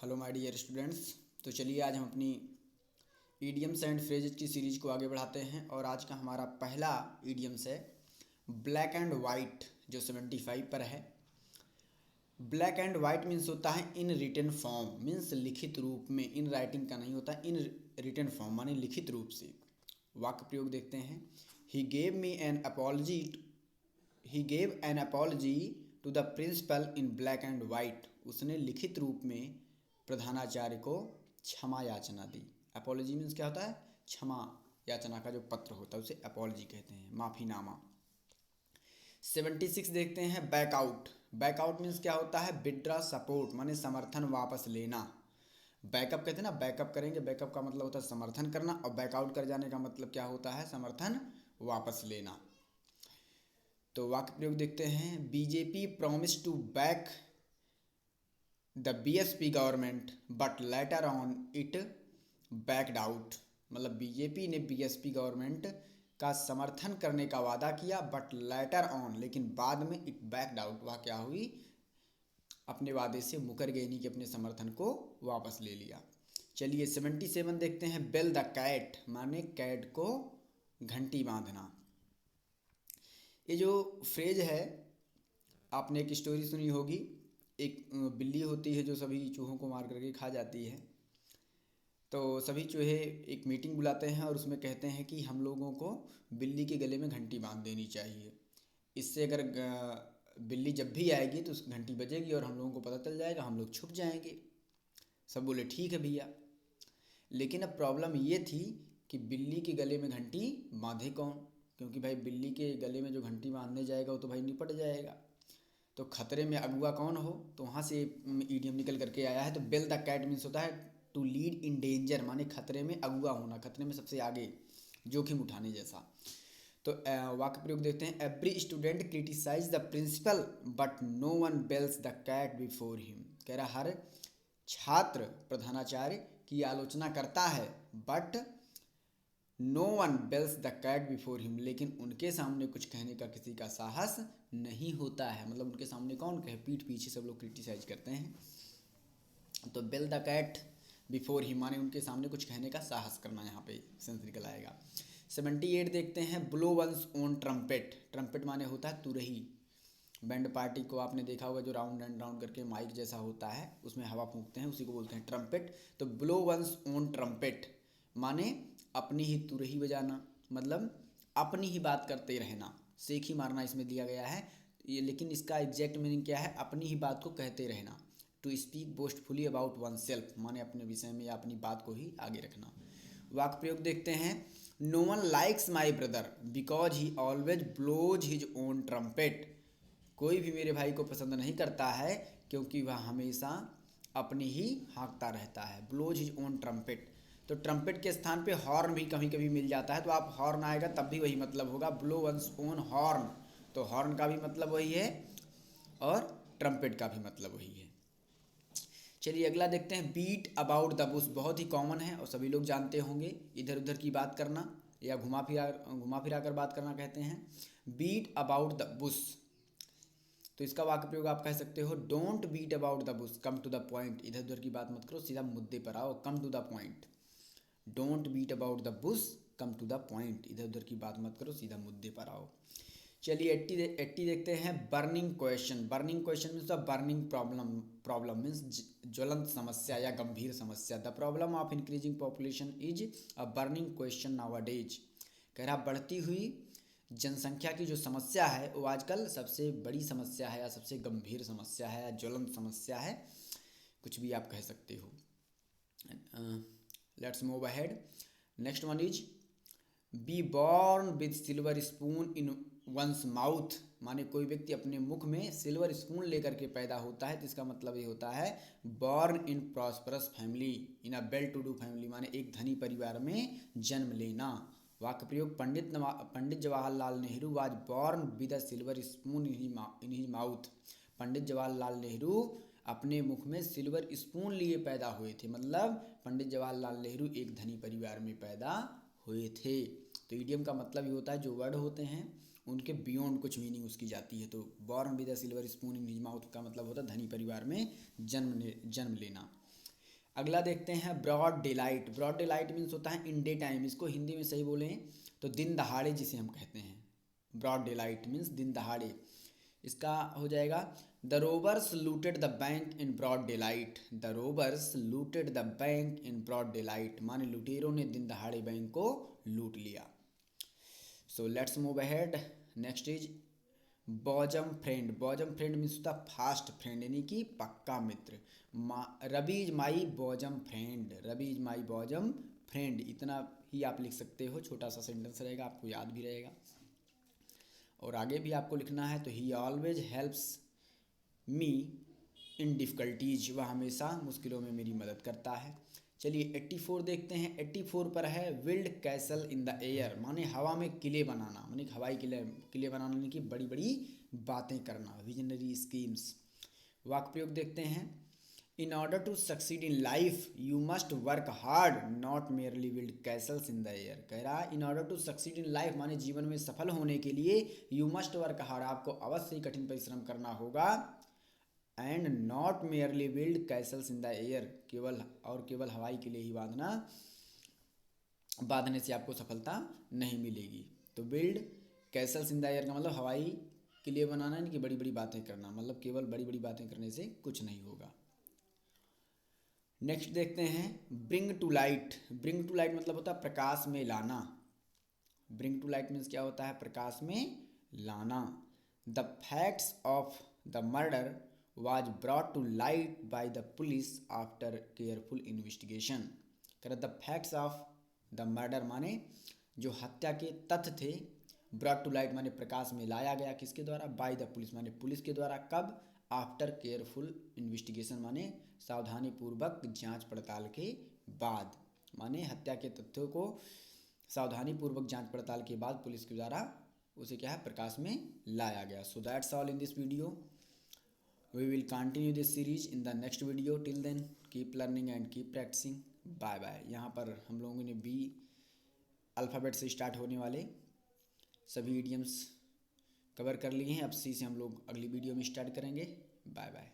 Hello my dear students. तो चलिए आज हम अपनी ईडियम्स एंड फ्रेजेज की सीरीज को आगे बढ़ाते हैं और आज का हमारा पहला ईडियम्स है ब्लैक एंड वाइट, जो 75 पर है। ब्लैक एंड वाइट मीन्स होता है इन रिटन फॉर्म, मीन्स लिखित रूप में। इन राइटिंग का नहीं होता, इन रिटन फॉर्म माने लिखित रूप से। वाक्य प्रयोग देखते हैं। He gave me an apology he gave an apology to the principal in black and white. उसने लिखित रूप में प्रधानाचार्य को क्षमा याचना दी। अपॉलजी मीन्स क्या होता है? क्षमा याचना का जो पत्र होता है उसे अपॉलजी कहते हैं, माफ़ीनामा। 76 देखते हैं बैकआउट। बैकआउट मीन्स क्या होता है? विड्रा सपोर्ट माने समर्थन वापस लेना। बैकअप कहते हैं ना, बैकअप करेंगे, बैकअप का मतलब होता है समर्थन करना, और बैकआउट कर जाने का मतलब क्या होता है? समर्थन वापस लेना। तो वाक्य प्रयोग देखते हैं। BJP promise to back the BSP government but later on it backed out. मतलब बीजेपी ने बीएसपी गवर्नमेंट का समर्थन करने का वादा किया, बट लेटर ऑन, लेकिन बाद में इट बैकड आउट, वह क्या हुई? अपने वादे से मुकर गई, नहीं कि अपने समर्थन को वापस ले लिया। चलिए 77 देखते हैं। बेल द कैट माने कैट को घंटी बांधना। ये जो फ्रेज है, आपने एक स्टोरी सुनी होगी। एक बिल्ली होती है जो सभी चूहों को मार करके खा जाती है। तो सभी चूहे एक मीटिंग बुलाते हैं और उसमें कहते हैं कि हम लोगों को बिल्ली के गले में घंटी बांध देनी चाहिए। इससे अगर बिल्ली जब भी आएगी तो उस घंटी बजेगी और हम लोगों को पता चल जाएगा, हम लोग छुप जाएंगे। सब बोले ठीक है भैया। लेकिन अब प्रॉब्लम ये थी कि बिल्ली के गले में घंटी बांधे कौन? क्योंकि भाई बिल्ली के गले में जो घंटी बांधने जाएगा वो तो भाई निपट जाएगा। तो खतरे में अगुआ कौन हो? तो वहाँ से ईडियम निकल करके आया है। तो बेल द कैट मीन्स होता है टू लीड इन डेंजर, माने खतरे में अगुआ होना, खतरे में सबसे आगे, जोखिम उठाने जैसा। तो वाक्य प्रयोग देखते हैं। Every student criticize the principal but no one bells the cat before him. कह रहा हर छात्र प्रधानाचार्य की आलोचना करता है, but no one bells the cat before him, लेकिन उनके सामने कुछ कहने का किसी का साहस नहीं होता है। मतलब उनके सामने कौन कहे? पीठ पीछे सब लोग क्रिटिसाइज करते हैं। तो bell the cat before him माने उनके सामने कुछ कहने का साहस करना, यहाँ पे सेंस निकल आएगा। 78 देखते हैं। Blow one's own trumpet. Trumpet माने होता है तुरही। बैंड पार्टी को आपने देखा होगा, जो राउंड एंड राउंड करके माइक जैसा होता है, उसमें हवा फूंकते हैं, उसी को बोलते हैं ट्रम्पेट। तो ब्लो वंस ओन ट्रम्पेट माने अपनी ही तुरही बजाना, मतलब अपनी ही बात करते रहना, सेख ही मारना इसमें दिया गया है ये। लेकिन इसका एग्जैक्ट मीनिंग क्या है? अपनी ही बात को कहते रहना। To speak boastfully about oneself माने अपने विषय में या अपनी बात को ही आगे रखना। वाक्य प्रयोग देखते हैं। No one likes my brother because he always blows his own trumpet. कोई भी मेरे भाई को पसंद नहीं करता है क्योंकि वह हमेशा अपनी ही हाँकता रहता है। Blows his own trumpet. तो ट्रम्पेट के स्थान पे हॉर्न भी कभी कभी मिल जाता है, तो आप हॉर्न आएगा तब भी वही मतलब होगा, ब्लो वंस ओन हॉर्न। तो हॉर्न का भी मतलब वही है और ट्रम्पेट का भी मतलब वही है। चलिए अगला देखते हैं। Beat about the bush. बहुत ही कॉमन है और सभी लोग जानते होंगे, इधर उधर की बात करना या घुमा फिरा कर बात करना कहते हैं। Beat about the bush. तो इसका वाक्य प्रयोग आप कह सकते हो। Don't beat about the bush, come to the point. इधर उधर की बात मत करो, सीधा मुद्दे पर आओ, come to the point. Don't beat about the bush, come to the point. इधर उधर की बात मत करो, सीधा मुद्दे पर आओ। चलिए 80 देखते हैं। Burning question. Burning question means burning problem. Problem means ज्वलंत समस्या या गंभीर समस्या। The problem of increasing population is a burning question nowadays. कह रहा बढ़ती हुई जनसंख्या की जो समस्या है वो आजकल सबसे बड़ी समस्या है या सबसे गंभीर समस्या है या ज्वलंत समस्या है, कुछ भी आप कह सकते हो। Let's move ahead. Next one is be born with silver spoon in one's mouth. माने कोई व्यक्ति अपने मुख में सिल्वर स्पून लेकर के पैदा होता है, तो इसका मतलब ये होता है born in prosperous family in a well to do family, माने एक धनी परिवार में जन्म लेना। वाक्य प्रयोग। Pandit Jawaharlal Nehru was born with a silver spoon in his mouth. Pandit Jawaharlal Nehru अपने मुख में सिल्वर स्पून लिए पैदा हुए थे, मतलब पंडित जवाहरलाल नेहरू एक धनी परिवार में पैदा हुए थे। तो इडियम का मतलब ये होता है जो वर्ड होते हैं उनके बियॉन्ड कुछ मीनिंग उसकी जाती है। तो born with a silver spoon in his mouth का मतलब होता है धनी परिवार में जन्म लेना। अगला देखते हैं broad daylight. Broad daylight means होता है इन डे टाइम, इसको हिंदी में सही बोलें तो दिन दहाड़े जिसे हम कहते हैं। ब्रॉड डेलाइट मीन्स दिन दहाड़े, इसका हो जाएगा the robbers looted the bank in broad daylight. The robbers looted the bank in broad daylight, माने लुटेरों ने दिन दहाड़े बैंक को लूट लिया। So let's move ahead. Next is bosom friend. Bosom friend means होता फास्ट फ्रेंड, यानी कि पक्का मित्र। Ravi is my bosom friend, Ravi is my bosom friend, इतना ही आप लिख सकते हो, छोटा सा सेंटेंस रहेगा, आपको याद भी रहेगा। और आगे भी आपको लिखना है तो ही ऑलवेज हेल्प्स मी इन डिफ़िकल्टीज, वह हमेशा मुश्किलों में मेरी मदद करता है। चलिए 84 देखते हैं। 84 पर है build castle in the air, माने हवा में किले बनाना, माने हवाई किले बनाने की बड़ी बड़ी बातें करना, विजनरी स्कीम्स। वाक्य प्रयोग देखते हैं। In order to succeed in life you must work hard not merely build castles in the air. कह रहा है in order to succeed in life, माने जीवन में सफल होने के लिए यू मस्ट वर्क हार्ड, आपको अवश्य ही कठिन परिश्रम करना होगा। And not merely build castles in the air, केवल हवाई के लिए ही बांधने से आपको सफलता नहीं मिलेगी। तो build castles in the air का मतलब हवाई के लिए बनाना, यानी कि बड़ी बड़ी बातें करना, मतलब केवल बड़ी बड़ी बातें करने से कुछ नहीं होगा। नेक्स्ट देखते हैं bring to light. Bring to light मतलब होता है प्रकाश में लाना। ब्रिंग टू लाइट मीन्स क्या होता है, प्रकाश में लाना। The facts of the murder was brought to light by the police after careful investigation। कह the facts of the murder माने जो हत्या के तथ्य थे, brought to light माने प्रकाश में लाया गया, किसके द्वारा, by the पुलिस माने पुलिस के द्वारा, कब, आफ्टर केयरफुल इन्वेस्टिगेशन माने सावधानी पूर्वक जांच पड़ताल के बाद, माने हत्या के तथ्यों को सावधानी पूर्वक जांच पड़ताल के बाद पुलिस के द्वारा उसे क्या है, प्रकाश में लाया गया। So that's all in this video. We will continue this series in the next video. Till then, keep learning and keep practicing. Bye bye। यहाँ पर हम लोगों ने बी अल्फ़ाबेट से स्टार्ट होने वाले सभी इडियम्स कवर कर लिए हैं। अब सी से हम लोग अगली वीडियो में स्टार्ट करेंगे। Bye bye.